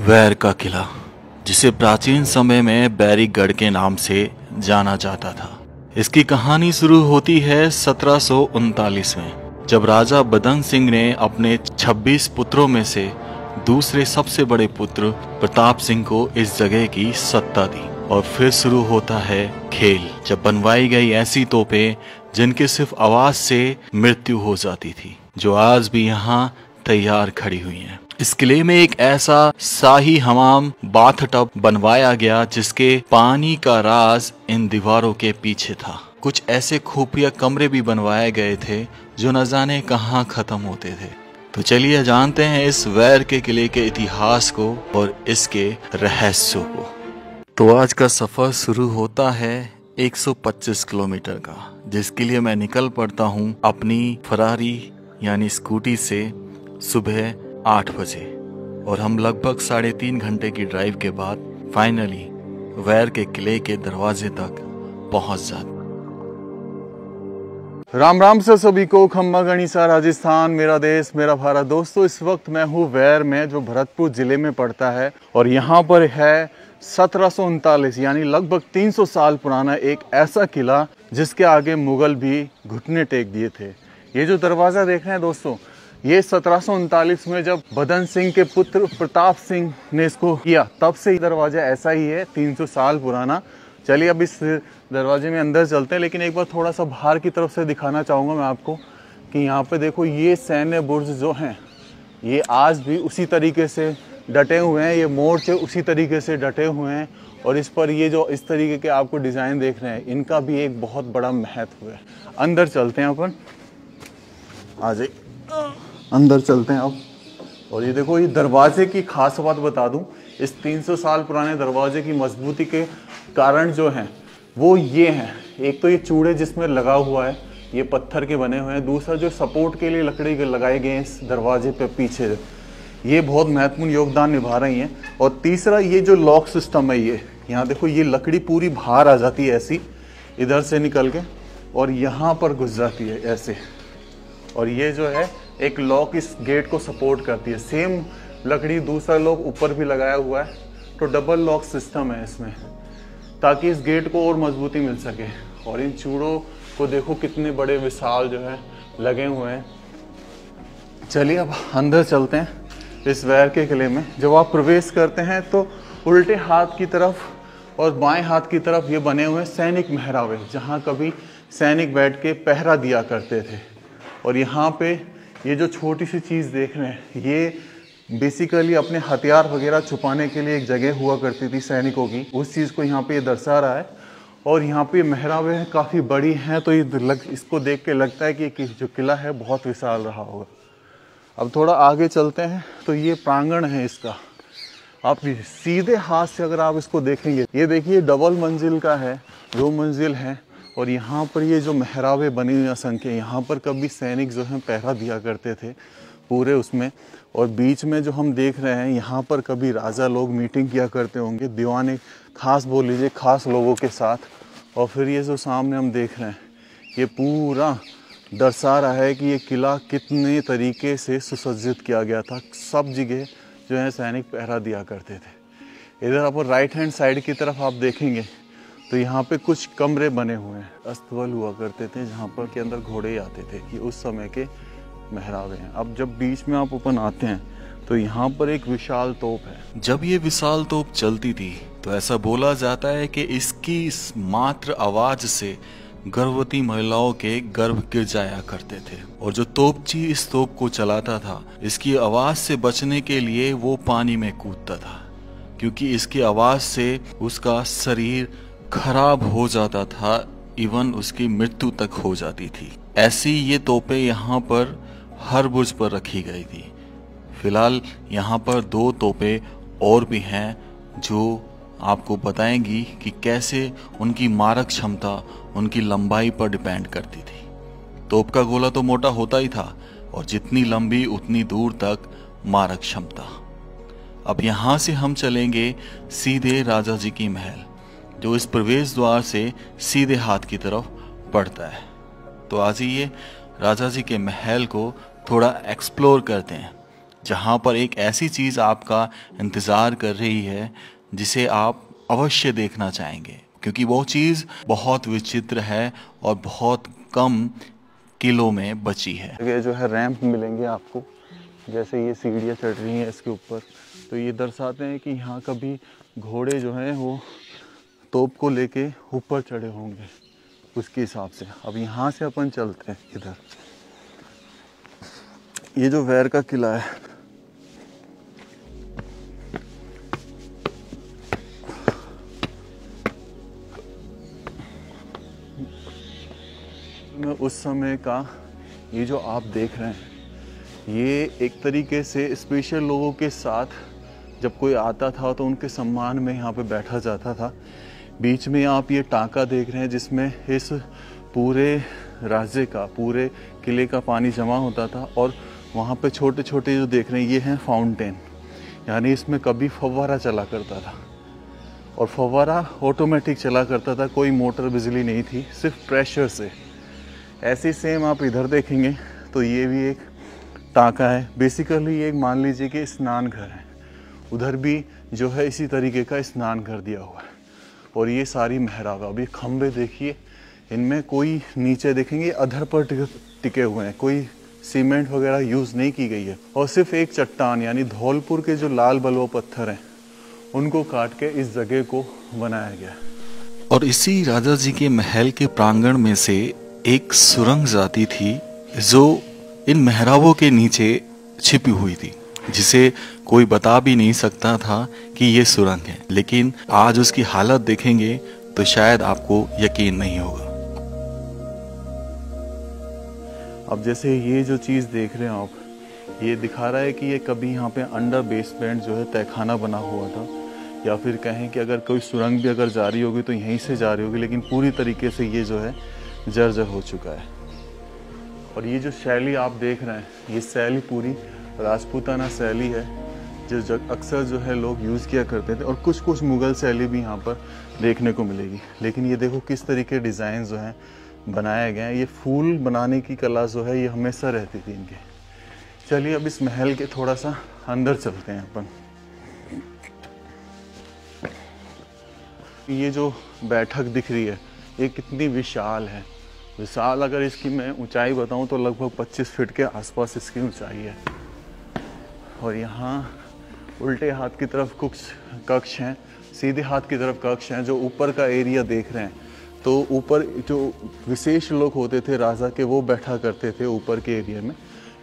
वैर का किला, जिसे प्राचीन समय में बैरीगढ़ के नाम से जाना जाता था। इसकी कहानी शुरू होती है 1739 में, जब राजा बदन सिंह ने अपने 26 पुत्रों में से दूसरे सबसे बड़े पुत्र प्रताप सिंह को इस जगह की सत्ता दी। और फिर शुरू होता है खेल, जब बनवाई गई ऐसी तोपें जिनके सिर्फ आवाज से मृत्यु हो जाती थी, जो आज भी यहाँ तैयार खड़ी हुई हैं। इस किले में एक ऐसा शाही हमाम बाथटब बनवाया गया जिसके पानी का राज इन दीवारों के पीछे था। कुछ ऐसे खुफिया कमरे भी बनवाए गए थे जो न जाने कहाँ खत्म होते थे। तो चलिए जानते हैं इस वैर के किले के इतिहास को और इसके रहस्यों को। तो आज का सफर शुरू होता है 125 किलोमीटर का, जिसके लिए मैं निकल पड़ता हूँ अपनी फरारी यानी स्कूटी से सुबह 8 बजे, और हम लगभग 3.5 घंटे की ड्राइव के बाद फाइनली वैर के किले के दरवाजे तक पहुंच जाते। राम राम से सभी को, खम्बा गणिसा राजस्थान, मेरा देश मेरा भारत। दोस्तों, इस वक्त मैं हूँ वैर में, जो भरतपुर जिले में पड़ता है, और यहाँ पर है 1739 यानी लगभग 300 साल पुराना एक ऐसा किला जिसके आगे मुगल भी घुटने टेक दिए थे। ये जो दरवाज़ा देख रहे हैं दोस्तों, ये 1739 में जब बदन सिंह के पुत्र प्रताप सिंह ने इसको किया, तब से ही दरवाजा ऐसा ही है, 300 साल पुराना। चलिए अब इस दरवाजे में अंदर चलते हैं, लेकिन एक बार थोड़ा सा बाहर की तरफ से दिखाना चाहूँगा मैं आपको कि यहाँ पे देखो, ये सैन्य बुर्ज जो हैं ये आज भी उसी तरीके से डटे हुए हैं, ये मोर्चे उसी तरीके से डटे हुए हैं, और इस पर ये जो इस तरीके के आपको डिज़ाइन देख रहे हैं, इनका भी एक बहुत बड़ा महत्व है। अंदर चलते हैं अपन, आ जाइए अंदर चलते हैं अब। और ये देखो, ये दरवाजे की खास बात बता दूं, इस 300 साल पुराने दरवाजे की मजबूती के कारण जो हैं वो ये हैं। एक तो ये चूड़े जिसमें लगा हुआ है, ये पत्थर के बने हुए हैं। दूसरा, जो सपोर्ट के लिए लकड़ी के लगाए गए हैं इस दरवाजे पे पीछे, ये बहुत महत्वपूर्ण योगदान निभा रही हैं। और तीसरा, ये जो लॉक सिस्टम है, ये यहाँ देखो, ये लकड़ी पूरी बाहर आ जाती है ऐसी, इधर से निकल के, और यहाँ पर घुस जाती है ऐसे, और ये जो है एक लॉक इस गेट को सपोर्ट करती है। सेम लकड़ी दूसरा लॉक ऊपर भी लगाया हुआ है, तो डबल लॉक सिस्टम है इसमें, ताकि इस गेट को और मजबूती मिल सके। और इन चूड़ों को देखो कितने बड़े विशाल जो है लगे हुए हैं। चलिए अब अंदर चलते हैं इस वैर के किले में। जब आप प्रवेश करते हैं तो उल्टे हाथ की तरफ और बाएं हाथ की तरफ ये बने हुए सैनिक महरावे, जहाँ कभी सैनिक बैठ के पहरा दिया करते थे। और यहाँ पे ये जो छोटी सी चीज़ देख रहे हैं, ये बेसिकली अपने हथियार वगैरह छुपाने के लिए एक जगह हुआ करती थी सैनिकों की, उस चीज़ को यहाँ पे ये दर्शा रहा है। और यहाँ पे महरावे काफ़ी बड़ी हैं, तो ये इसको देख के लगता है कि जो किला है बहुत विशाल रहा होगा। अब थोड़ा आगे चलते हैं, तो ये प्रांगण है इसका। आप सीधे हाथ से अगर आप इसको देखेंगे, ये देखिए डबल मंजिल का है, 2 मंजिल है। और यहाँ पर ये जो महरावे बनी हुई असंख्य, यहाँ पर कभी सैनिक जो हैं पहरा दिया करते थे पूरे उसमें। और बीच में जो हम देख रहे हैं, यहाँ पर कभी राजा लोग मीटिंग किया करते होंगे, दीवाने खास बोल लीजिए, खास लोगों के साथ। और फिर ये जो सामने हम देख रहे हैं, ये पूरा दर्शा रहा है कि ये किला कितने तरीके से सुसज्जित किया गया था। सब जगह जो है सैनिक पहरा दिया करते थे। इधर आप राइट हैंड साइड की तरफ आप देखेंगे तो यहाँ पे कुछ कमरे बने हुए हैं, अस्तबल हुआ करते थे, जहाँ पर के अंदर घोड़े आते थे, कि उस समय के महरावे हैं। अब जब बीच में आप ओपन आते हैं तो यहाँ पर एक विशाल तोप है। जब ये विशाल तोप चलती थी तो ऐसा बोला जाता है कि इसकी मात्र आवाज से गर्भवती महिलाओं के गर्भ गिर जाया करते थे। और जो तोपची इस तोप को चलाता था, इसकी आवाज से बचने के लिए वो पानी में कूदता था, क्योंकि इसकी आवाज से उसका शरीर खराब हो जाता था, इवन उसकी मृत्यु तक हो जाती थी। ऐसी ये तोपें यहाँ पर हर बुर्ज पर रखी गई थी। फिलहाल यहाँ पर 2 तोपें और भी हैं जो आपको बताएंगी कि कैसे उनकी मारक क्षमता उनकी लंबाई पर डिपेंड करती थी। तोप का गोला तो मोटा होता ही था, और जितनी लंबी उतनी दूर तक मारक क्षमता। अब यहाँ से हम चलेंगे सीधे राजा जी की महल, जो इस प्रवेश द्वार से सीधे हाथ की तरफ पड़ता है। तो आज ये राजा जी के महल को थोड़ा एक्सप्लोर करते हैं, जहाँ पर एक ऐसी चीज़ आपका इंतज़ार कर रही है जिसे आप अवश्य देखना चाहेंगे, क्योंकि वो चीज़ बहुत विचित्र है और बहुत कम किलो में बची है। ये जो है रैंप मिलेंगे आपको, जैसे ये सीढ़ियाँ चढ़ रही हैं इसके ऊपर, तो ये दर्शाते हैं कि यहाँ कभी घोड़े जो हैं वो तोप को लेके ऊपर चढ़े होंगे, उसके हिसाब से। अब यहाँ से अपन चलते हैं इधर। ये जो वैर का किला है, में उस समय का ये जो आप देख रहे हैं, ये एक तरीके से स्पेशल लोगों के साथ जब कोई आता था तो उनके सम्मान में यहाँ पे बैठा जाता था। बीच में आप ये टांका देख रहे हैं जिसमें इस पूरे राज्य का, पूरे किले का पानी जमा होता था। और वहाँ पे छोटे छोटे जो देख रहे हैं ये हैं फाउंटेन, यानी इसमें कभी फव्वारा चला करता था। और फव्वारा ऑटोमेटिक चला करता था, कोई मोटर बिजली नहीं थी, सिर्फ प्रेशर से। ऐसे सेम आप इधर देखेंगे तो ये भी एक टांका है। बेसिकली ये एक मान लीजिए कि स्नान घर है। उधर भी जो है इसी तरीके का स्नान घर दिया हुआ है। और ये सारी मेहराब, अभी खंबे देखिए, इनमें कोई नीचे देखेंगे अधर पर टिके हुए हैं, कोई सीमेंट वगैरह यूज़ नहीं की गई है। और सिर्फ एक चट्टान यानी धौलपुर के जो लाल बलुआ पत्थर हैं उनको काट के इस जगह को बनाया गया। और इसी राजा जी के महल के प्रांगण में से एक सुरंग जाती थी जो इन मेहराबों के नीचे छिपी हुई थी, जिसे कोई बता भी नहीं सकता था कि ये सुरंग है। लेकिन आज उसकी हालत देखेंगे तो शायद आपको यकीन नहीं होगा। अब जैसे ये जो चीज़ देख रहे हैं आप, ये दिखा रहा है कि ये कभी यहाँ पे अंडर बेसमेंट जो है तहखाना बना हुआ था, या फिर कहें कि अगर कोई सुरंग भी अगर जा रही होगी तो यहीं से जा रही होगी। लेकिन पूरी तरीके से ये जो है जर्जर हो चुका है। और ये जो शैली आप देख रहे हैं, ये शैली पूरी राजपूताना शैली है जो अक्सर जो है लोग यूज़ किया करते थे। और कुछ कुछ मुग़ल शैली भी यहाँ पर देखने को मिलेगी। लेकिन ये देखो किस तरीके डिज़ाइन जो हैं बनाए गए हैं। ये फूल बनाने की कला जो है ये हमेशा रहती थी इनके। चलिए अब इस महल के थोड़ा सा अंदर चलते हैं अपन। ये जो बैठक दिख रही है ये कितनी विशाल है। विशाल, अगर इसकी मैं ऊंचाई बताऊं तो लगभग 25 फीट के आसपास इसकी ऊंचाई है। और यहाँ उल्टे हाथ की तरफ कुछ कक्ष हैं, सीधे हाथ की तरफ कक्ष हैं। जो ऊपर का एरिया देख रहे हैं, तो ऊपर जो विशेष लोग होते थे राजा के, वो बैठा करते थे ऊपर के एरिया में।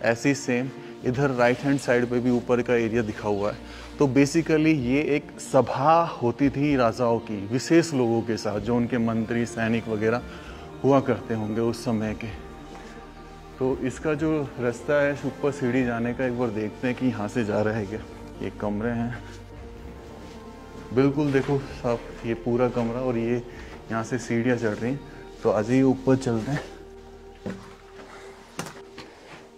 ऐसे ही सेम इधर राइट हैंड साइड पे भी ऊपर का एरिया दिखा हुआ है। तो बेसिकली ये एक सभा होती थी राजाओं की, विशेष लोगों के साथ, जो उनके मंत्री सैनिक वगैरह हुआ करते होंगे उस समय के। तो इसका जो रास्ता है ऊपर सीढ़ी जाने का, एक बार देखते हैं कि यहाँ से जा रहा है क्या। ये कमरे हैं, बिल्कुल देखो साफ ये पूरा कमरा, और ये यहाँ से सीढ़ियाँ चढ़ रही हैं। तो आज ही ऊपर चलते हैं।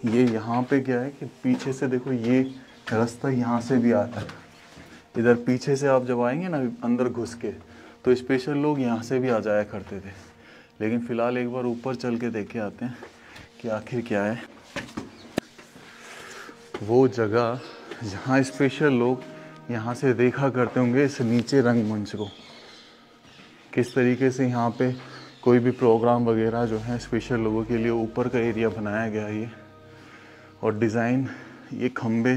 ये यहाँ पे क्या है कि पीछे से देखो ये रास्ता यहाँ से भी आता है। इधर पीछे से आप जब आएंगे ना अंदर घुस के, तो स्पेशल लोग यहाँ से भी आ जाया करते थे। लेकिन फ़िलहाल एक बार ऊपर चल के देख के आते हैं कि आखिर क्या है वो जगह जहाँ स्पेशल लोग यहाँ से देखा करते होंगे इस नीचे रंगमंच को। किस तरीके से यहाँ पे कोई भी प्रोग्राम वगैरह जो है स्पेशल लोगों के लिए ऊपर का एरिया बनाया गया है ये। और डिज़ाइन, ये खम्बे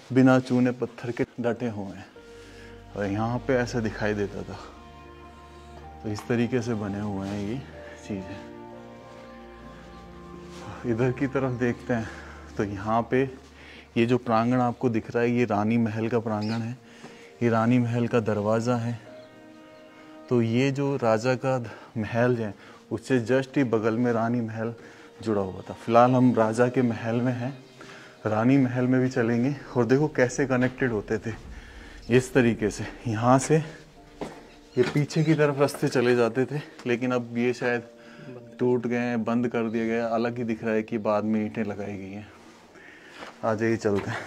बिना चूने पत्थर के डटे हुए हैं और यहाँ पे ऐसा दिखाई देता था। तो इस तरीके से बने हुए हैं ये चीज़ें। इधर की तरफ देखते हैं तो यहाँ पे ये जो प्रांगण आपको दिख रहा है ये रानी महल का प्रांगण है। ये रानी महल का दरवाज़ा है। तो ये जो राजा का महल है उससे जस्ट ही बगल में रानी महल जुड़ा हुआ था। फिलहाल हम राजा के महल में हैं, रानी महल में भी चलेंगे और देखो कैसे कनेक्टेड होते थे इस तरीके से। यहाँ से ये पीछे की तरफ रास्ते चले जाते थे, लेकिन अब ये शायद टूट गए हैं, बंद कर दिया गया। अलग ही दिख रहा है कि बाद में ईंटें लगाई गई हैं। आ जाइए चलते हैं।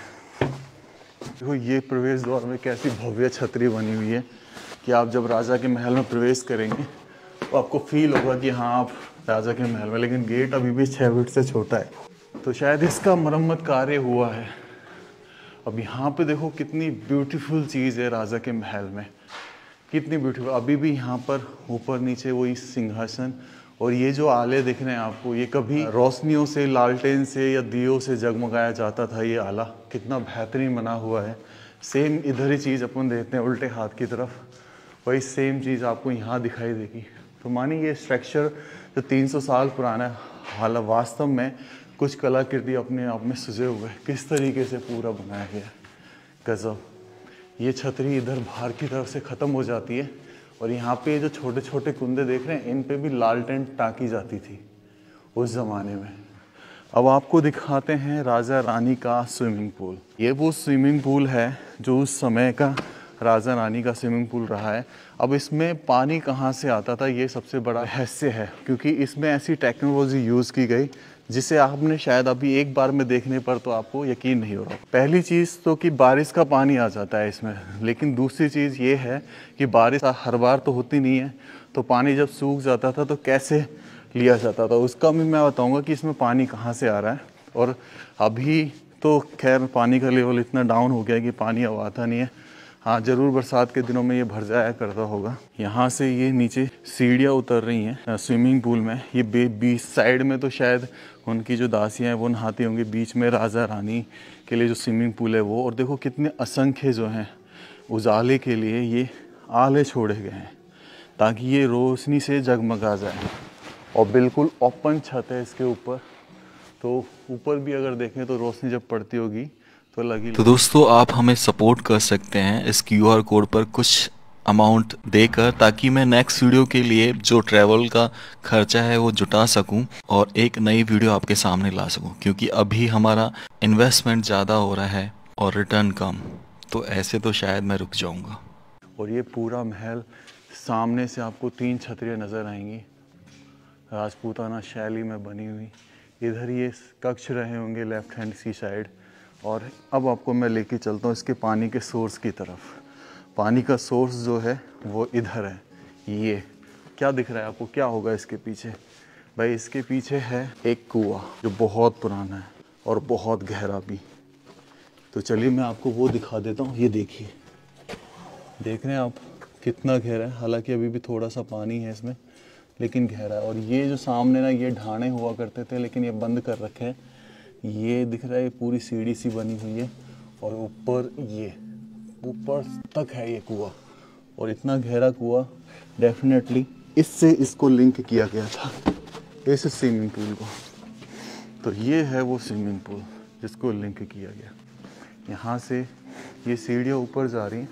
देखो ये प्रवेश द्वार में कैसी भव्य छतरी बनी हुई है कि आप जब राजा के महल में प्रवेश करेंगे तो आपको फील होगा कि हाँ आप राजा के महल में। लेकिन गेट अभी भी 6 फीट से छोटा है, तो शायद इसका मरम्मत कार्य हुआ है। अब यहाँ पे देखो कितनी ब्यूटीफुल चीज़ है राजा के महल में, कितनी ब्यूटीफुल। अभी भी यहाँ पर ऊपर नीचे वही सिंहासन, और ये जो आले दिख रहे हैं आपको, ये कभी रोशनियों से, लालटेन से या दियों से जगमगाया जाता था। ये आला कितना बेहतरीन बना हुआ है। सेम इधर ही चीज़ अपन देखते हैं उल्टे हाथ की तरफ, वही सेम चीज़ आपको यहाँ दिखाई देगी। तो मानिए ये स्ट्रक्चर जो 300 साल पुराना है, हालांकि वास्तव में कुछ कलाकृति अपने आप में सजे हुए हैं, किस तरीके से पूरा बनाया गया है, गजब। ये छतरी इधर बाहर की तरफ से ख़त्म हो जाती है, और यहाँ पे जो छोटे छोटे कुंदे देख रहे हैं, इन पे भी लालटेन टाँकी जाती थी उस ज़माने में। अब आपको दिखाते हैं राजा रानी का स्विमिंग पूल। ये वो स्विमिंग पूल है जो उस समय का राजा रानी का स्विमिंग पूल रहा है। अब इसमें पानी कहाँ से आता था, ये सबसे बड़ा रहस्य है, क्योंकि इसमें ऐसी टेक्नोलॉजी यूज़ की गई जिसे आपने शायद अभी एक बार में देखने पर तो आपको यकीन नहीं हो रहा। पहली चीज़ तो कि बारिश का पानी आ जाता है इसमें, लेकिन दूसरी चीज़ ये है कि बारिश हर बार तो होती नहीं है, तो पानी जब सूख जाता था तो कैसे लिया जाता था, उसका भी मैं बताऊंगा कि इसमें पानी कहाँ से आ रहा है। और अभी तो खैर पानी का लेवल इतना डाउन हो गया है कि पानी अब आता नहीं है। हाँ, ज़रूर बरसात के दिनों में ये भर जाया करता होगा। यहाँ से ये नीचे सीढ़ियाँ उतर रही हैं स्विमिंग पूल में। ये बीच साइड में तो शायद उनकी जो दासियाँ हैं वो नहाती होंगी, बीच में राजा रानी के लिए जो स्विमिंग पूल है वो। और देखो कितने असंख्य जो हैं उजाले के लिए ये आले छोड़े गए हैं ताकि ये रोशनी से जगमगा जाए। और बिल्कुल ओपन छत है इसके ऊपर, तो ऊपर भी अगर देखें तो रोशनी जब पड़ती होगी तो लगी। तो दोस्तों, आप हमें सपोर्ट कर सकते हैं इस QR कोड पर कुछ अमाउंट देकर, ताकि मैं नेक्स्ट वीडियो के लिए जो ट्रैवल का खर्चा है वो जुटा सकूं और एक नई वीडियो आपके सामने ला सकूं, क्योंकि अभी हमारा इन्वेस्टमेंट ज़्यादा हो रहा है और रिटर्न कम, तो ऐसे तो शायद मैं रुक जाऊंगा। और ये पूरा महल सामने से आपको 3 छतरियाँ नज़र आएंगी, राजपूताना शैली में बनी हुई। इधर ये कक्ष रहे होंगे लेफ्ट हैंड की साइड। और अब आपको मैं लेके चलता हूँ इसके पानी के सोर्स की तरफ। पानी का सोर्स जो है वो इधर है। ये क्या दिख रहा है आपको, क्या होगा इसके पीछे? भाई इसके पीछे है एक कुआं जो बहुत पुराना है और बहुत गहरा भी। तो चलिए मैं आपको वो दिखा देता हूँ। ये देखिए, देख रहे हैं आप कितना गहरा है। हालांकि अभी भी थोड़ा सा पानी है इसमें, लेकिन गहरा है। और ये जो सामने ना ये ढाणे हुआ करते थे, लेकिन ये बंद कर रखे हैं। ये दिख रहा है, पूरी सीढ़ी सी बनी हुई है, और ऊपर ये ऊपर तक है ये कुआं। और इतना गहरा कुआं, डेफिनेटली इससे इसको लिंक किया गया था, इस स्विमिंग पूल को। तो ये है वो स्विमिंग पूल जिसको लिंक किया गया। यहाँ से ये सीढ़ियाँ ऊपर जा रही हैं,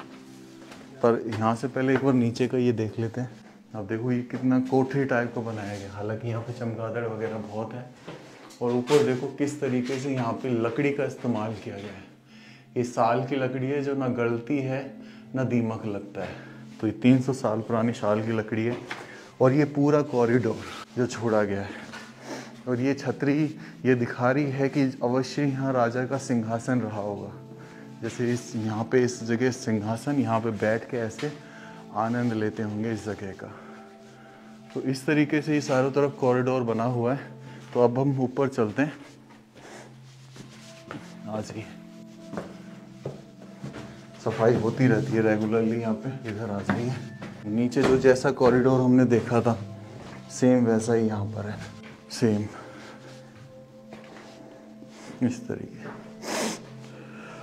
पर यहाँ से पहले एक बार नीचे का ये देख लेते हैं। अब देखो ये कितना कोठरी टाइप का बनाया गया। हालांकि यहाँ पे चमगादड़ वगैरह बहुत है। और ऊपर देखो किस तरीके से यहाँ पे लकड़ी का इस्तेमाल किया गया है। ये साल की लकड़ी है जो ना गलती है ना दीमक लगता है। तो ये 300 साल पुरानी साल की लकड़ी है। और ये पूरा कॉरिडोर जो छोड़ा गया है, और ये छतरी ये दिखा रही है कि अवश्य यहाँ राजा का सिंहासन रहा होगा। जैसे इस यहाँ पे इस जगह सिंहासन, यहाँ पे बैठ के ऐसे आनंद लेते होंगे इस जगह का। तो इस तरीके से ये चारों तरफ कॉरिडोर बना हुआ है। तो अब हम ऊपर चलते हैं। आ जाइए, सफाई होती रहती है रेगुलरली यहाँ पे। इधर आ जाइए। नीचे जो जैसा कॉरिडोर हमने देखा था सेम वैसा ही यहाँ पर है, सेम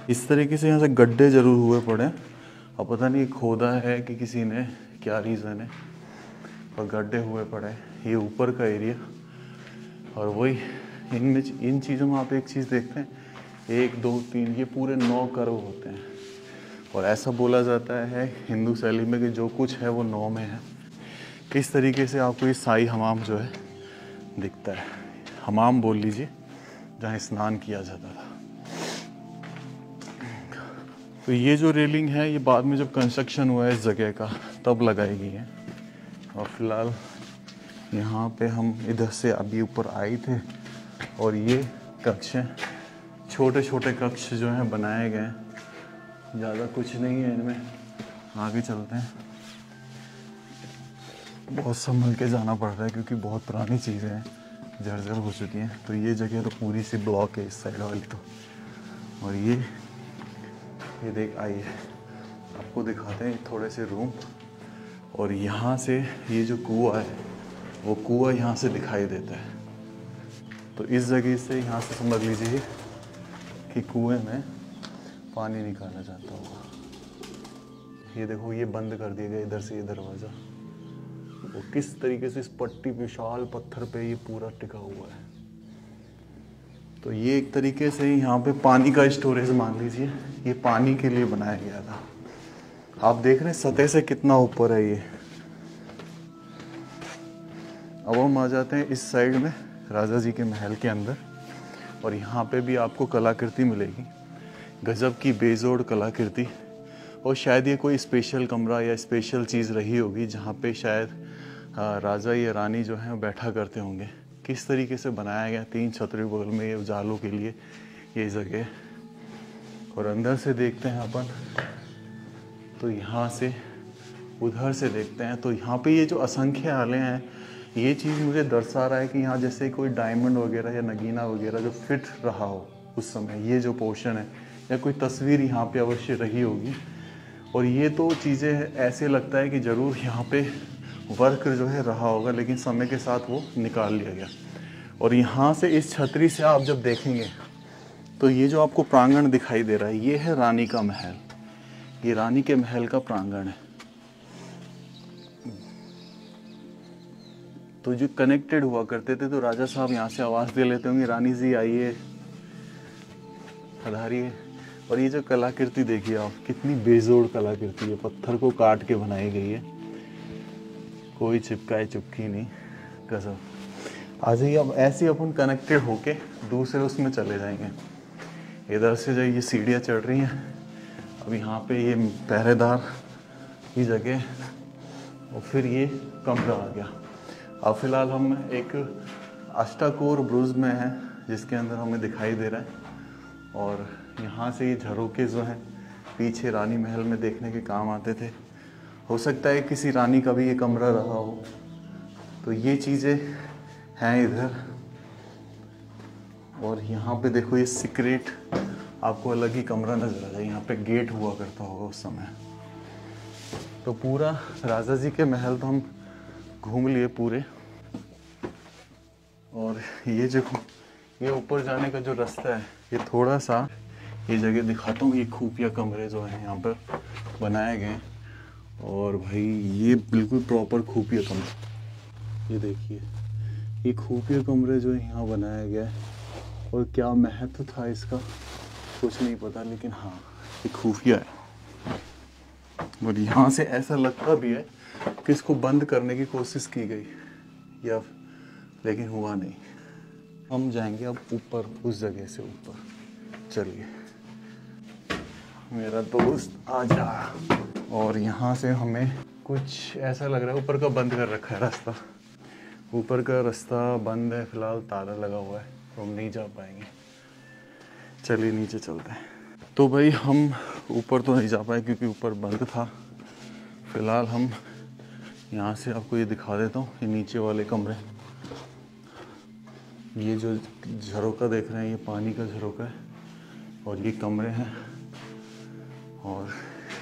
इस तरीके से यहाँ से गड्ढे जरूर हुए पड़े। अब पता नहीं खोदा है कि किसी ने, क्या रीज़न है, पर गड्ढे हुए पड़े। ये ऊपर का एरिया। और वही इनमें इन चीज़ों में आप एक चीज़ देखते हैं, 1 2 3 ये पूरे 9 कर्व होते हैं। और ऐसा बोला जाता है हिंदू शैली में कि जो कुछ है वो 9 में है। किस तरीके से आपको ये शाही हमाम जो है दिखता है, हमाम बोल लीजिए, जहाँ स्नान किया जाता था। तो ये जो रेलिंग है ये बाद में जब कंस्ट्रक्शन हुआ है इस जगह का तब लगाई गई है। और फिलहाल यहाँ पे हम इधर से अभी ऊपर आए थे। और ये कक्ष हैं, छोटे छोटे कक्ष जो हैं बनाए गए हैं, ज़्यादा कुछ नहीं है इनमें। आगे चलते हैं। बहुत संभल के जाना पड़ रहा है क्योंकि बहुत पुरानी चीज़ें हैं, जर्जर हो चुकी हैं। तो ये जगह तो पूरी सी ब्लॉक है इस साइड वाली तो। और ये ये देख आइए आपको दिखाते हैं थोड़े से रूम। और यहाँ से ये जो कुआं है वो कुआं यहाँ से दिखाई देता है। तो इस जगह से यहाँ से समझ लीजिए कि कुएं में पानी निकाला जाता होगा। ये देखो ये बंद कर दिया गया इधर से ये दरवाज़ा। वो किस तरीके से इस पट्टी विशाल पत्थर पे ये पूरा टिका हुआ है। तो ये एक तरीके से यहाँ पे पानी का स्टोरेज मान लीजिए, ये पानी के लिए बनाया गया था। आप देख रहे हैं सतह से कितना ऊपर है ये। अब हम आ जाते हैं इस साइड में राजा जी के महल के अंदर। और यहाँ पे भी आपको कलाकृति मिलेगी, गजब की बेजोड़ कलाकृति। और शायद ये कोई स्पेशल कमरा या स्पेशल चीज़ रही होगी जहाँ पे शायद राजा या रानी जो हैं बैठा करते होंगे। किस तरीके से बनाया गया, 3 छतरी बगल में ये उजालों के लिए ये जगह। और अंदर से देखते हैं अपन तो यहाँ से उधर से देखते हैं तो यहाँ पे ये जो असंख्य आले हैं, ये चीज़ मुझे दर्शा रहा है कि यहाँ जैसे कोई डायमंड वगैरह या नगीना वगैरह जो फिट रहा हो उस समय, ये जो पोर्शन है, या कोई तस्वीर यहाँ पे अवश्य रही होगी। और ये तो चीज़ें ऐसे लगता है कि ज़रूर यहाँ पे वर्क जो है रहा होगा, लेकिन समय के साथ वो निकाल लिया गया। और यहाँ से इस छतरी से आप जब देखेंगे तो ये जो आपको प्रांगण दिखाई दे रहा है, ये है रानी का महल। ये रानी के महल का प्रांगण है। तो जो कनेक्टेड हुआ करते थे तो राजा साहब यहाँ से आवाज़ दे लेते होंगे, रानी जी आइए, पधारिए। और ये जो कलाकृति देखिए आप, कितनी बेजोड़ कलाकृति है, पत्थर को काट के बनाई गई है, कोई चिपकाए चुपकी नहीं, गजब। आ जाइए अब ऐसे अपन कनेक्टेड होके दूसरे उसमें चले जाएंगे। इधर से जो ये सीढ़ियाँ चढ़ रही हैं, अब यहाँ पे ये पहरेदार की जगह और फिर ये कमरा आ गया। अब फिलहाल हम एक अष्टाकोर ब्रुज में हैं जिसके अंदर हमें दिखाई दे रहा है। और यहाँ से ये झरोके जो हैं पीछे रानी महल में देखने के काम आते थे। हो सकता है किसी रानी का भी ये कमरा रहा हो। तो ये चीज़ें हैं इधर। और यहाँ पे देखो ये सीक्रेट आपको अलग ही कमरा नजर आ जाए। यहाँ पे गेट हुआ करता होगा उस समय। तो पूरा राजा जी के महल तो हम घूम लिए पूरे। और ये जो ये ऊपर जाने का जो रास्ता है, ये थोड़ा सा ये जगह दिखाता हूँ। ये खुफिया कमरे जो हैं यहाँ पर बनाए गए। और भाई ये बिल्कुल प्रॉपर खुफिया कमरा, ये देखिए ये खुफिया कमरे जो है यहाँ बनाया गया है। और क्या महत्व था इसका कुछ नहीं पता, लेकिन हाँ ये खुफिया है। और यहाँ से ऐसा लगता भी है कि इसको बंद करने की कोशिश की गई या लेकिन हुआ नहीं। हम जाएंगे अब ऊपर, उस जगह से ऊपर। चलिए मेरा दोस्त आजा। और यहाँ से हमें कुछ ऐसा लग रहा है ऊपर का बंद कर रखा है रास्ता। ऊपर का रास्ता बंद है फिलहाल, ताला लगा हुआ है, तो हम नहीं जा पाएंगे। चलिए नीचे चलते हैं। तो भाई हम ऊपर तो नहीं जा पाए क्योंकि ऊपर बंद था। फिलहाल हम यहाँ से आपको ये दिखा देता हूँ, ये नीचे वाले कमरे। ये जो झरोका देख रहे हैं ये पानी का झरोका है और ये कमरे हैं। और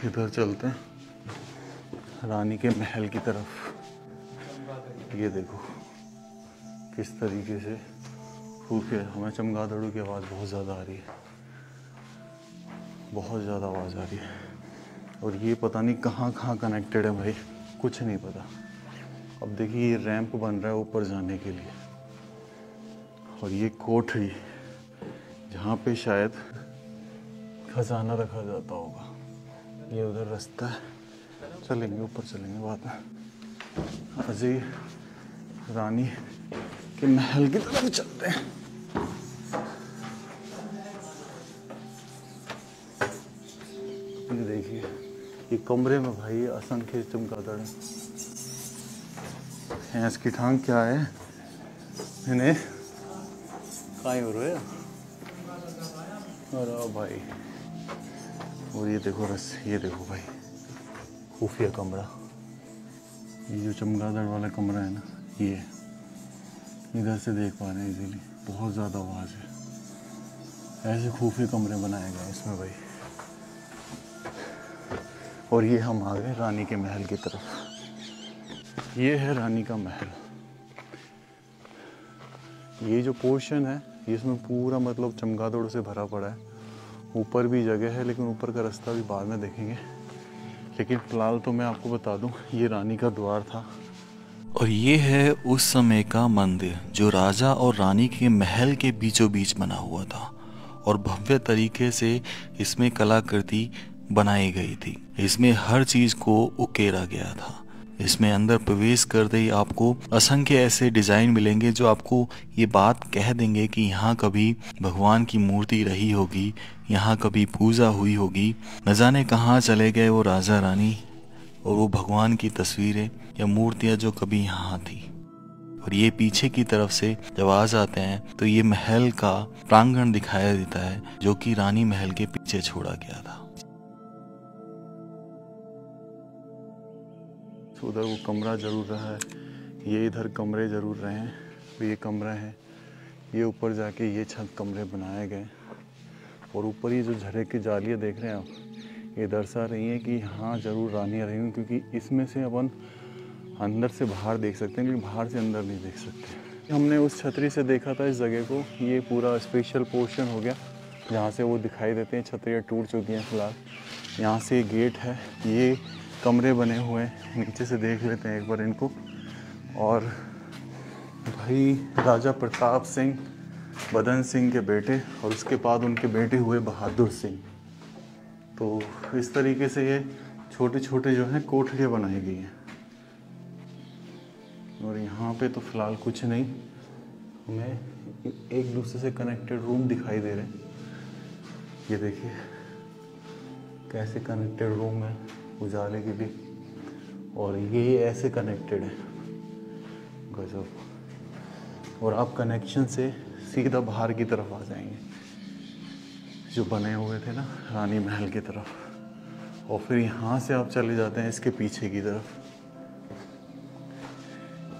इधर चलते हैं रानी के महल की तरफ। ये देखो किस तरीके से खुफिया। हमें चमगादड़ों की आवाज़ बहुत ज़्यादा आ रही है, बहुत ज़्यादा आवाज़ आ रही है। और ये पता नहीं कहाँ कहाँ कनेक्टेड है भाई, कुछ नहीं पता। अब देखिए ये रैंप बन रहा है ऊपर जाने के लिए। और ये कोठरी जहाँ पे शायद खजाना रखा जाता होगा। ये उधर रास्ता है, चलेंगे ऊपर चलेंगे बाद में। अजय रानी के महल की तरफ चलते हैं। ये देखिए ये कमरे में भाई असंख्य चमगादड़ हैं। भैंस की टांग क्या है, इन्हें कहाँ हो रहे हैं। अरे भाई, और ये देखो ये देखो भाई खुफिया कमरा। ये जो चमगादड़ वाला कमरा है ना, ये इधर से देख पा रहे हैं इजीली। बहुत ज़्यादा आवाज़ है। ऐसे खुफिया कमरे बनाए गए इसमें भाई। और ये हम आ गए रानी के महल की तरफ। ये है रानी का महल। ये जो पोर्शन है इसमें पूरा मतलब चमगादड़ से भरा पड़ा है। ऊपर भी जगह है लेकिन ऊपर का रास्ता भी बाद में देखेंगे। लेकिन फिलहाल तो मैं आपको बता दूं ये रानी का द्वार था। और ये है उस समय का मंदिर जो राजा और रानी के महल के बीचों बीच बना हुआ था और भव्य तरीके से इसमें कलाकृति बनाई गई थी। इसमें हर चीज को उकेरा गया था। इसमें अंदर प्रवेश करते ही आपको असंख्य ऐसे डिजाइन मिलेंगे जो आपको ये बात कह देंगे कि यहाँ कभी भगवान की मूर्ति रही होगी, यहाँ कभी पूजा हुई होगी। न जाने कहाँ चले गए वो राजा रानी और वो भगवान की तस्वीरें या मूर्तियां जो कभी यहाँ थी। और ये पीछे की तरफ से जब आ जाते हैं तो ये महल का प्रांगण दिखाया देता है जो कि रानी महल के पीछे छोड़ा गया था। उधर वो कमरा जरूर रहा है, ये इधर कमरे जरूर रहे हैं। तो ये कमरा है, ये ऊपर जाके ये छत कमरे बनाए गए। और ऊपर ये जो झरे की जालियाँ देख रहे हैं आप, ये दर्शा रही हैं कि यहाँ जरूर रानियाँ रही हैं, क्योंकि इसमें से अपन अंदर से बाहर देख सकते हैं लेकिन बाहर से अंदर नहीं देख सकते। हमने उस छतरी से देखा था इस जगह को। ये पूरा स्पेशल पोर्शन हो गया जहाँ से वो दिखाई देते हैं। छतरियाँ टूट चुकी हैं फिलहाल। यहाँ से गेट है, ये कमरे बने हुए हैं। नीचे से देख लेते हैं एक बार इनको। और भाई राजा प्रताप सिंह बदन सिंह के बेटे और उसके बाद उनके बेटे हुए बहादुर सिंह। तो इस तरीके से ये छोटे छोटे जो हैं कोठरियाँ बनाई गई हैं। और यहाँ पे तो फिलहाल कुछ नहीं, हमें एक दूसरे से कनेक्टेड रूम दिखाई दे रहे हैं। ये देखिए कैसे कनेक्टेड रूम है उजाले के लिए, और ये ऐसे कनेक्टेड है। गजब। और आप कनेक्शन से सीधा बाहर की तरफ आ जाएंगे जो बने हुए थे ना रानी महल की तरफ। और फिर यहाँ से आप चले जाते हैं इसके पीछे की तरफ।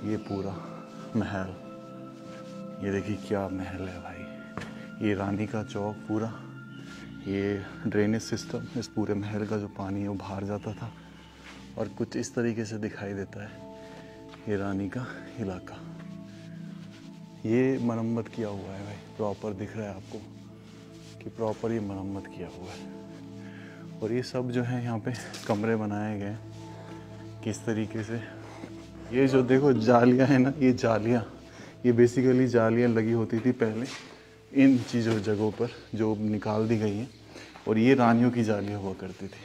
ये पूरा महल, ये देखिए क्या महल है भाई। ये रानी का चौक पूरा, ये ड्रेनेज सिस्टम, इस पूरे महल का जो पानी है वो बाहर जाता था। और कुछ इस तरीके से दिखाई देता है ये रानी का इलाका। ये मरम्मत किया हुआ है भाई, प्रॉपर दिख रहा है आपको कि प्रॉपर ये मरम्मत किया हुआ है। और ये सब जो है यहाँ पे कमरे बनाए गए किस तरीके से। ये जो देखो जालियाँ हैं ना, ये जालियाँ, ये बेसिकली जालियाँ लगी होती थी पहले इन चीज़ों जगहों पर जो निकाल दी गई हैं। और ये रानियों की जालियाँ हुआ करती थी।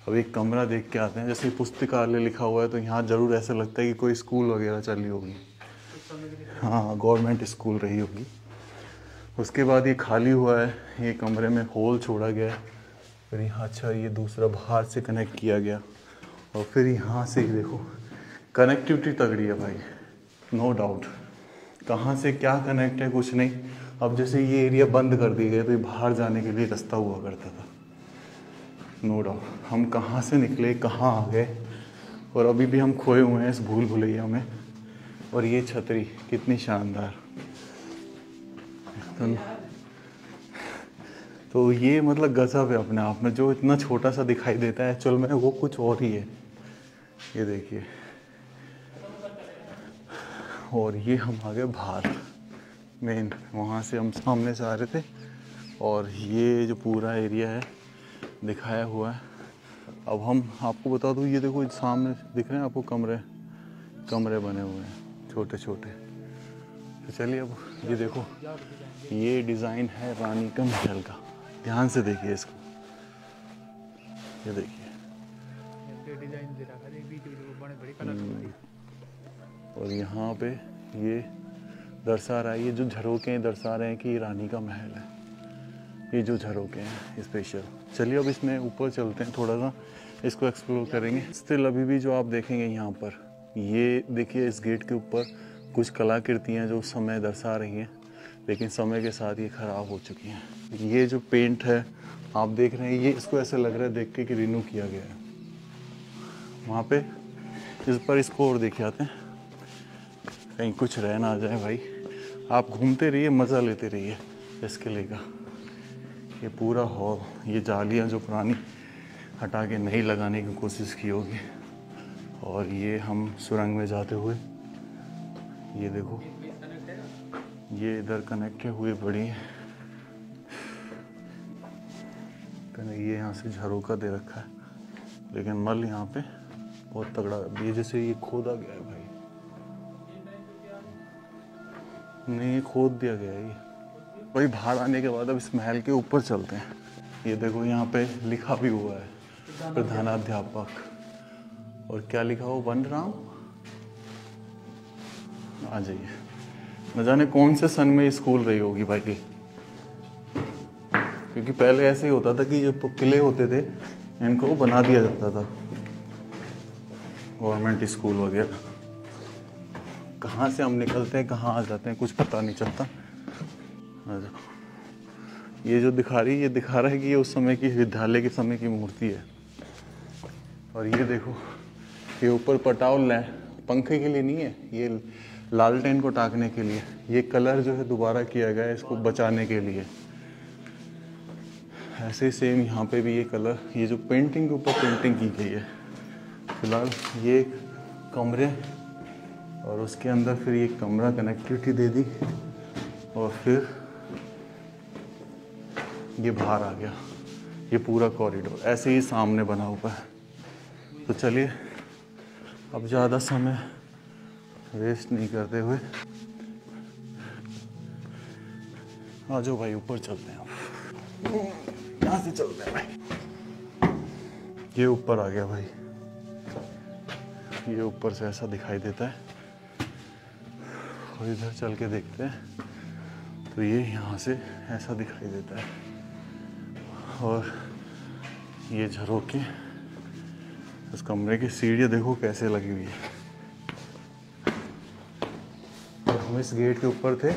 अब एक कमरा देख के आते हैं, जैसे पुस्तकालय लिखा हुआ है तो यहाँ ज़रूर ऐसा लगता है कि कोई स्कूल वगैरह चली होगी। हाँ, गवर्नमेंट स्कूल रही होगी। उसके बाद ये खाली हुआ है, ये कमरे में होल छोड़ा गया है। फिर यहाँ अच्छा ये दूसरा बाहर से कनेक्ट किया गया। और फिर यहाँ से ही देखो कनेक्टिविटी तगड़ी है भाई, नो डाउट। कहाँ से क्या कनेक्ट है कुछ नहीं। अब जैसे ये एरिया बंद कर दिए गए तो ये बाहर जाने के लिए रास्ता हुआ करता था, नो डाउट। हम कहाँ से निकले कहाँ आ गए, और अभी भी हम खोए हुए हैं इस भूल भुलैया में। और ये छतरी कितनी शानदार। तो ये मतलब गजब है अपने आप में, जो इतना छोटा सा दिखाई देता है एक्चुअल में वो कुछ और ही है। ये देखिए। और ये हम आ गए बाहर मेन, वहाँ से हम सामने से आ रहे थे। और ये जो पूरा एरिया है दिखाया हुआ है। अब हम आपको बता दूँ, ये देखो सामने दिख रहे हैं आपको कमरे बने हुए हैं छोटे छोटे। तो चलिए अब ये देखो, ये डिज़ाइन है रानी का महल का। ध्यान से देखिए इसको, ये देखिए। और यहाँ पे ये दर्शा रहा है, ये जो झरोके दर्शा रहे हैं कि ये रानी का महल है। ये जो झरोके हैं स्पेशल। चलिए अब इसमें ऊपर चलते हैं, थोड़ा सा इसको एक्सप्लोर करेंगे। स्टिल अभी भी जो आप देखेंगे यहाँ पर, ये देखिए इस गेट के ऊपर कुछ कलाकृतियाँ जो समय दर्शा रही हैं, लेकिन समय के साथ ये ख़राब हो चुकी हैं। ये जो पेंट है आप देख रहे हैं, ये इसको ऐसे लग रहा है देख के कि रिन्यू किया गया है। वहाँ पे इस पर इसको और देखे आते हैं, कहीं कुछ रह ना आ जाए भाई। आप घूमते रहिए, मज़ा लेते रहिए इस किले का। ये पूरा हॉल, ये जालियाँ जो पुरानी हटा के नहीं लगाने की कोशिश की होगी। और ये हम सुरंग में जाते हुए, ये देखो ये इधर कनेक्ट हुए पड़ी है। ये यहाँ से झरोका दे रखा है, लेकिन मल यहाँ पे बहुत तगड़ा, ये जैसे ये खोदा गया है भाई, नहीं ये खोद दिया गया है ये भाई। बाहर आने के बाद अब इस महल के ऊपर चलते हैं। ये देखो यहाँ पे लिखा भी हुआ है प्रधानाध्यापक, और क्या लिखा हो, वन राम। आ जाइए, न जाने कौन से सन में स्कूल रही होगी भाई ये, क्योंकि पहले ऐसे ही होता था कि जो किले होते थे इनको बना दिया जाता था गवर्नमेंट स्कूल वगैरह। कहाँ से हम निकलते हैं कहाँ आ जाते हैं कुछ पता नहीं चलता। ये जो दिखा रही है, ये दिखा रहा है कि ये उस समय की विद्यालय के समय की मूर्ति है। और ये देखो ये ऊपर पटाव पंखे के लिए नहीं है, ये लालटेन को टाकने के लिए। ये कलर जो है दोबारा किया गया है इसको बचाने के लिए। ऐसे ही सेम यहाँ पे भी ये कलर, ये जो पेंटिंग के ऊपर पेंटिंग की गई है। फिलहाल ये कमरे और उसके अंदर फिर ये कमरा कनेक्टिविटी दे दी, और फिर ये बाहर आ गया। ये पूरा कॉरिडोर ऐसे ही सामने बना हुआ है। तो चलिए अब ज़्यादा समय वेस्ट नहीं करते हुए आ जाओ भाई, ऊपर चलते हैं। अब यहाँ से चलते हैं भाई। ये ऊपर आ गया भाई, ये ऊपर से ऐसा दिखाई देता है। और इधर चल के देखते हैं तो ये यहाँ से ऐसा दिखाई देता है। और ये झरोके, उस कमरे की सीढ़ियाँ देखो कैसे लगी हुई है। और हम इस गेट के ऊपर थे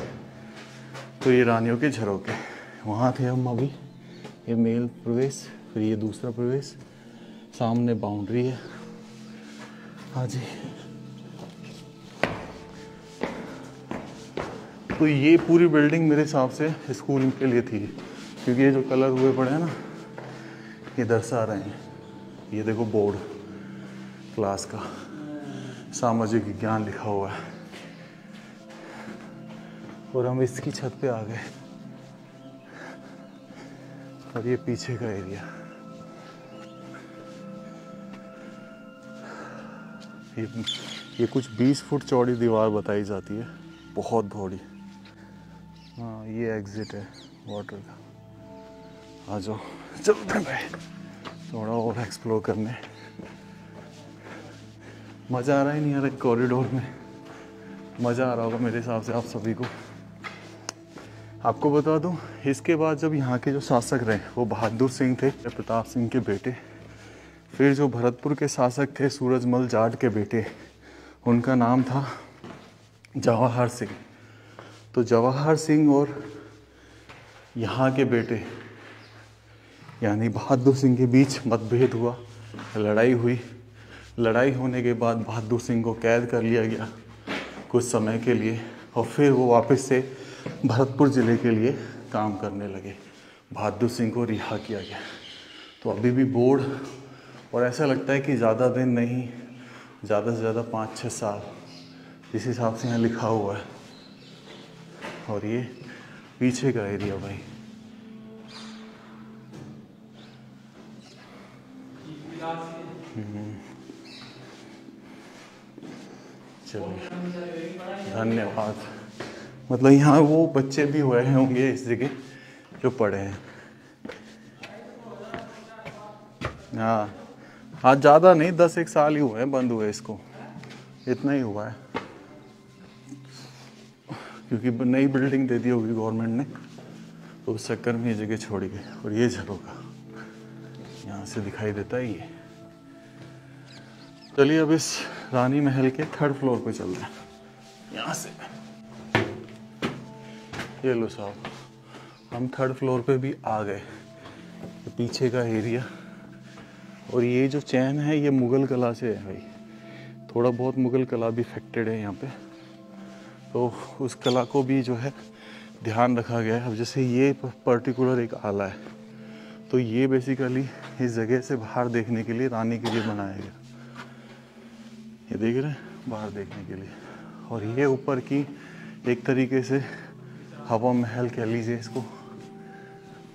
तो ये रानियों के झरोके, वहाँ थे हम अभी। ये मेल प्रवेश, फिर ये दूसरा प्रवेश, सामने बाउंड्री है। हाँ जी, तो ये पूरी बिल्डिंग मेरे हिसाब से स्कूल के लिए थी, क्योंकि ये जो कलर हुए पड़े हैं ना ये दर्शा रहे हैं। ये देखो बोर्ड क्लास का, सामाजिक विज्ञान लिखा हुआ है। और हम इसकी छत पे आ गए। और ये पीछे का एरिया, ये कुछ 20 फुट चौड़ी दीवार बताई जाती है, बहुत बड़ी। हाँ ये एग्जिट है वाटर का। आ जाओ चलते हैं भाई थोड़ा और एक्सप्लोर करने। मज़ा आ रहा है नहीं आ रहा कॉरिडोर में? मज़ा आ रहा होगा मेरे हिसाब से आप सभी को। आपको बता दूं, इसके बाद जब यहाँ के जो शासक रहे वो बहादुर सिंह थे, प्रताप सिंह के बेटे। फिर जो भरतपुर के शासक थे सूरजमल जाट के बेटे, उनका नाम था जवाहर सिंह। तो जवाहर सिंह और यहाँ के बेटे यानी बहादुर सिंह के बीच मतभेद हुआ, लड़ाई हुई। लड़ाई होने के बाद बहादुर सिंह को कैद कर लिया गया कुछ समय के लिए, और फिर वो वापस से भरतपुर ज़िले के लिए काम करने लगे। बहादुर सिंह को रिहा किया गया। तो अभी भी बोर्ड, और ऐसा लगता है कि ज़्यादा दिन नहीं, ज़्यादा से ज़्यादा 5-6 साल जिस हिसाब से यहाँ लिखा हुआ है। और ये पीछे का एरिया भाई, चलिए धन्यवाद। मतलब यहाँ वो बच्चे भी हुए हैं होंगे इस जगह जो पढ़े हैं। हाँ आज ज़्यादा नहीं, 10-1 साल ही हुए हैं बंद हुए इसको, इतना ही हुआ है, क्योंकि नई बिल्डिंग दे दी होगी गवर्नमेंट ने, तो उस चक्कर में ये जगह छोड़ी गई। और ये झरोका यहाँ से दिखाई देता है ये। चलिए अब इस रानी महल के 3rd फ्लोर पे चल रहे हैं यहाँ से। ये लो साहब, हम 3rd फ्लोर पे भी आ गए। तो पीछे का एरिया, और ये जो चैन है ये मुग़ल कला से है भाई, थोड़ा बहुत मुग़ल कला भी इफेक्टेड है यहाँ पे, तो उस कला को भी जो है ध्यान रखा गया है। अब जैसे ये पर्टिकुलर एक आला है, तो ये बेसिकली इस जगह से बाहर देखने के लिए, रानी के लिए बनाया गया। ये देख रहे हैं, बाहर देखने के लिए। और ये ऊपर की एक तरीके से हवा महल कह लीजिए इसको।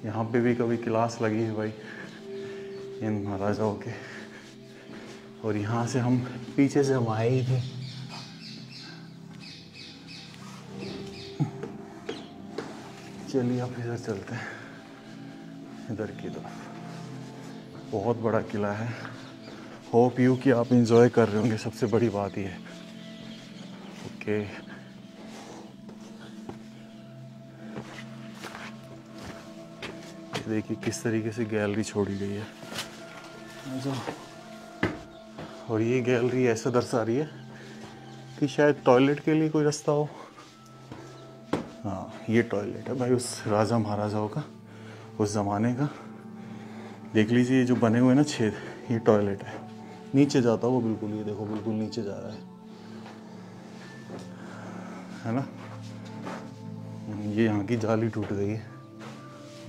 यहाँ पे भी कभी क्लास लगी है भाई इन महाराजाओं के। और यहाँ से हम पीछे से हम आए ही थे। चलिए अब इधर चलते हैं, इधर की तरफ। बहुत बड़ा किला है। होप यू कि आप इंजॉय कर रहे होंगे, सबसे बड़ी बात ये है। ओके, देखिए किस तरीके से गैलरी छोड़ी गई है। और ये गैलरी ऐसा दर्शा रही है कि शायद टॉयलेट के लिए कोई रास्ता हो। हाँ, ये टॉयलेट है भाई उस राजा महाराजाओं का, उस ज़माने का। देख लीजिए ये जो बने हुए ना छेद, ये टॉयलेट है। नीचे जाता है वो बिल्कुल, ये देखो बिल्कुल नीचे जा रहा है ना। ये यहाँ की जाली टूट गई है।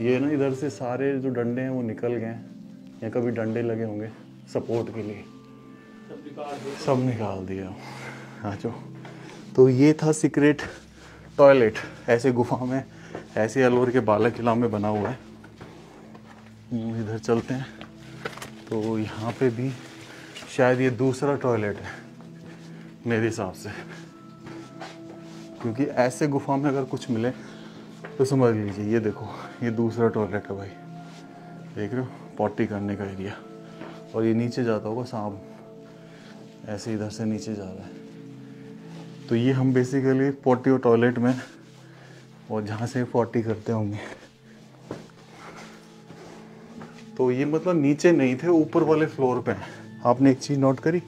ये ना इधर से सारे जो डंडे हैं वो निकल गए हैं। या कभी डंडे लगे होंगे सपोर्ट के लिए, सब निकाल दिया। हाँ जो, तो ये था सीक्रेट टॉयलेट, ऐसे गुफा में, ऐसे अलवर के बाला किला में बना हुआ है। इधर चलते हैं। तो यहाँ पे भी शायद ये दूसरा टॉयलेट है मेरे हिसाब से, क्योंकि ऐसे गुफा में अगर कुछ मिले तो समझ लीजिए। ये देखो, ये दूसरा टॉयलेट है भाई, देख रहे हो, पॉटी करने का एरिया। और ये नीचे जाता होगा सांप, ऐसे इधर से नीचे जा रहा है। तो ये हम बेसिकली पॉटी और टॉयलेट में, और जहाँ से पॉटी करते होंगे। तो ये मतलब नीचे नहीं थे, ऊपर वाले फ्लोर पे हैं। आपने एक चीज़ नोट करी,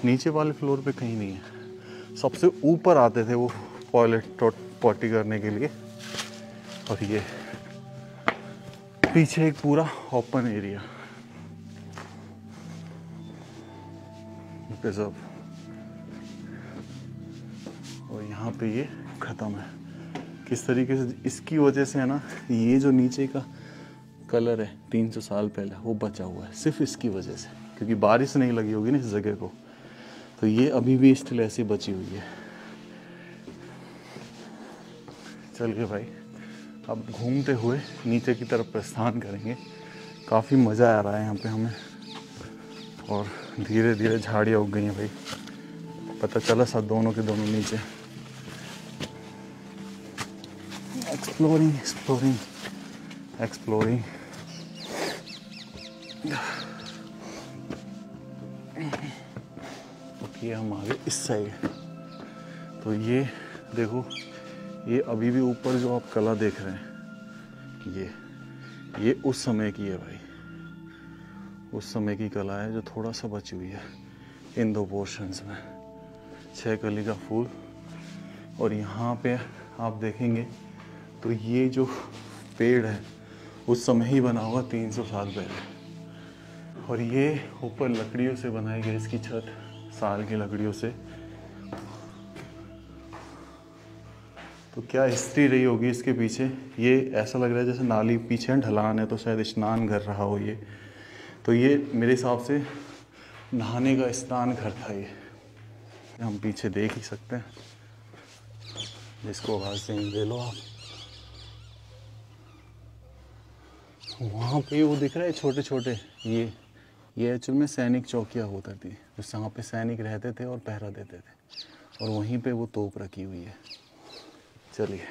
नीचे वाले फ्लोर पे कहीं नहीं है। सबसे ऊपर आते थे वो टॉयलेट पॉटी करने के लिए। और ये पीछे एक पूरा ओपन एरिया। गजब। और यहाँ पे ये ख़त्म है। किस तरीके से, इसकी वजह से है ना, ये जो नीचे का कलर है 300 साल पहले वो बचा हुआ है, सिर्फ इसकी वजह से, क्योंकि बारिश नहीं लगी होगी ना इस जगह को। तो ये अभी भी स्टिल ऐसी बची हुई है। चलिए भाई, अब घूमते हुए नीचे की तरफ प्रस्थान करेंगे। काफ़ी मज़ा आ रहा है यहाँ पे हमें। और धीरे धीरे झाड़ियाँ उग गई हैं भाई, पता चला सब दोनों के दोनों नीचे। Exploring exploring exploring. ओके, हम आगे इस साइड। तो ये देखो, ये अभी भी ऊपर जो आप कला देख रहे हैं, ये उस समय की है भाई, उस समय की कला है जो थोड़ा सा बची हुई है इन दो पोर्शंस में। 6 कली का फूल। और यहाँ पे आप देखेंगे तो ये जो पेड़ है उस समय ही बना हुआ 300 साल पहले। और ये ऊपर लकड़ियों से बनाई गई इसकी छत, साल की लकड़ियों से। तो क्या हिस्ट्री रही होगी इसके पीछे। ये ऐसा लग रहा है जैसे नाली पीछे ढलान है, तो शायद स्नान घर रहा हो ये। तो ये मेरे हिसाब से नहाने का स्नान घर था ये। हम पीछे देख ही सकते हैं, जिसको आवाज़ देंगे ले लो आप। वहाँ पे वो दिख रहा है छोटे छोटे, ये एक्चुअल में सैनिक चौकियाँ होती थी, जिससे वहाँ पे सैनिक रहते थे और पहरा देते थे। और वहीं पे वो तोप रखी हुई है। चलिए,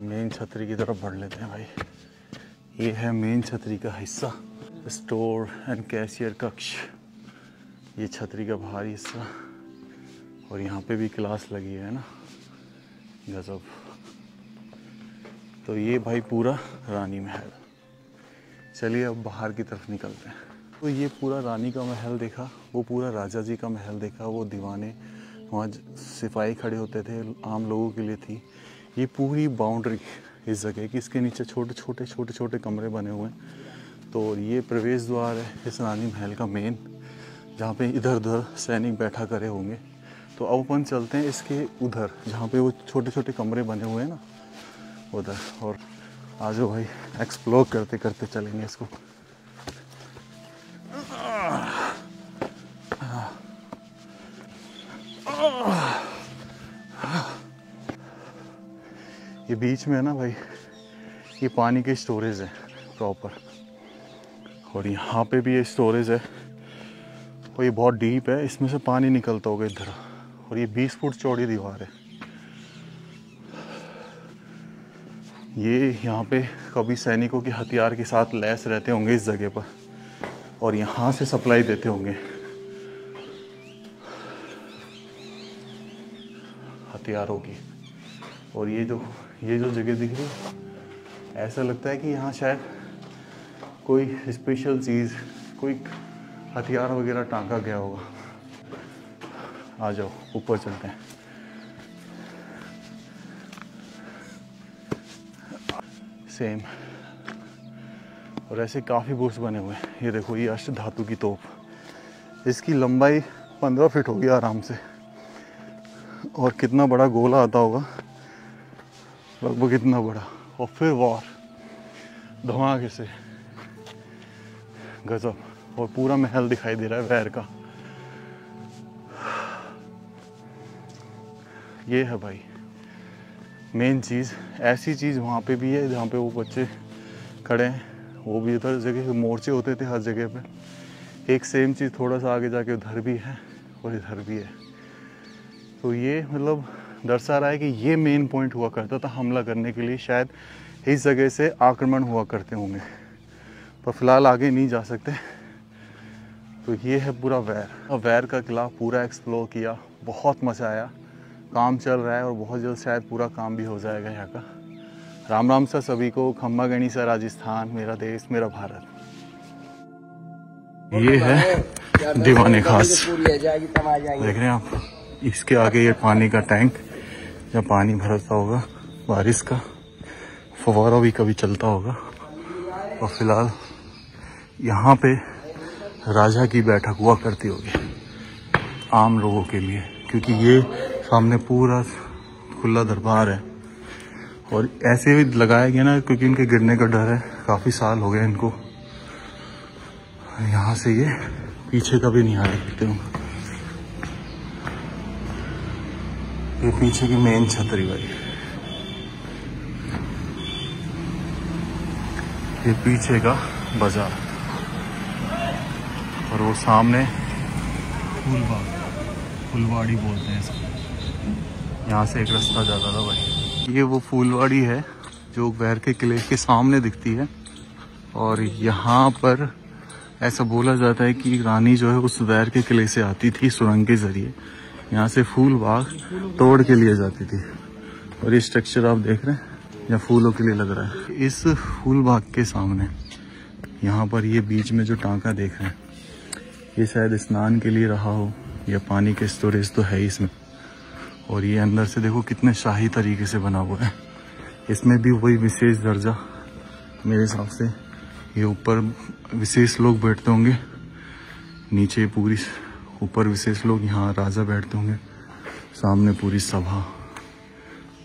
मेन छतरी की तरफ बढ़ लेते हैं भाई। ये है मेन छतरी का हिस्सा, स्टोर एंड कैशियर कक्ष। ये छतरी का बाहरी हिस्सा। और यहाँ पे भी क्लास लगी है ना, गजब। तो ये भाई पूरा रानी महल। चलिए अब बाहर की तरफ निकलते हैं। तो ये पूरा रानी का महल देखा, वो पूरा राजा जी का महल देखा, वो दीवाने वहाँ सिपाही खड़े होते थे, आम लोगों के लिए थी ये पूरी बाउंड्री इस जगह की। इसके नीचे छोटे छोटे कमरे बने हुए हैं। तो ये प्रवेश द्वार है इस रानी महल का मेन, जहाँ पे इधर उधर सैनिक बैठा करे होंगे तो अब अपन चलते हैं इसके उधर जहाँ पे वो छोटे छोटे कमरे बने हुए हैं ना, उधर। और आज भाई एक्सप्लोर करते करते चलेंगे इसको। ये बीच में है ना भाई, ये पानी के स्टोरेज है प्रॉपर, और यहाँ पे भी ये स्टोरेज है, और ये बहुत डीप है, इसमें से पानी निकलता होगा इधर। और ये 20 फुट चौड़ी दीवार है। ये यहाँ पे कभी सैनिकों के हथियार के साथ लैस रहते होंगे इस जगह पर, और यहाँ से सप्लाई देते होंगे हथियारों की। और ये जो जगह दिख रही है, ऐसा लगता है कि यहाँ शायद कोई स्पेशल चीज़, कोई हथियार वगैरह टांका गया होगा। आ जाओ ऊपर चलते हैं। सेम। और ऐसे काफ़ी बोट्स बने हुए हैं। ये देखो, ये अष्ट धातु की तोप, इसकी लंबाई 15 फीट होगी आराम से। और कितना बड़ा गोला आता होगा, लगभग इतना बड़ा। और फिर वॉर धमाके से, गजब। और पूरा महल दिखाई दे रहा है वैर का। ये है भाई मेन चीज़। ऐसी चीज़ वहाँ पे भी है जहाँ पे वो बच्चे खड़े हैं, वो भी उधर जगह मोर्चे होते थे हर जगह पे। एक सेम चीज़ थोड़ा सा आगे जाके उधर भी है और इधर भी है। तो ये मतलब दर्शा रहा है कि ये मेन पॉइंट हुआ करता था हमला करने के लिए। शायद इस जगह से आक्रमण हुआ करते होंगे, पर फिलहाल आगे नहीं जा सकते। तो ये है पूरा वैर। अब वैर का किला पूरा एक्सप्लोर किया, बहुत मज़ा आया। काम चल रहा है और बहुत जल्द शायद पूरा काम भी हो जाएगा यहाँ का। राम राम सा सभी को। खम्बा गणिसा राजस्थान, मेरा देश मेरा भारत। ये है दीवाने खास, देख रहे हैं आप। इसके आगे ये पानी का टैंक, जब पानी भरता होगा बारिश का, फव्वारा भी कभी चलता होगा। और फिलहाल यहाँ पे राजा की बैठक हुआ करती होगी आम लोगों के लिए, क्योंकि ये सामने पूरा खुला दरबार है। और ऐसे भी लगाया गया ना, क्योंकि इनके गिरने का डर है। काफ़ी साल हो गए इनको। यहाँ से ये पीछे कभी नहीं आ सकते हूँ। ये पीछे की मेन छतरी भाई, ये पीछे का बाजार, और वो सामने फूलबाग, फुलवाड़ी बोलते हैं इसको। यहाँ से एक रास्ता जाता था भाई। ये वो फूलवाड़ी है जो वैर के किले के सामने दिखती है। और यहाँ पर ऐसा बोला जाता है कि रानी जो है उस वैर के किले से आती थी सुरंग के जरिए। यहाँ से फूलबाग तोड़ के लिए जाती थी। और ये स्ट्रक्चर आप देख रहे हैं, या फूलों के लिए लग रहा है। इस फूलबाग के सामने यहाँ पर ये बीच में जो टांका देख रहे हैं, ये शायद स्नान के लिए रहा हो, या पानी के स्टोरेज तो है इसमें। और ये अंदर से देखो कितने शाही तरीके से बना हुआ है। इसमें भी वही विशेष दर्जा मेरे हिसाब से। ये ऊपर विशेष लोग बैठते होंगे, नीचे पूरी ऊपर विशेष लोग, यहाँ राजा बैठते होंगे, सामने पूरी सभा।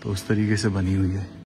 तो उस तरीके से बनी हुई है।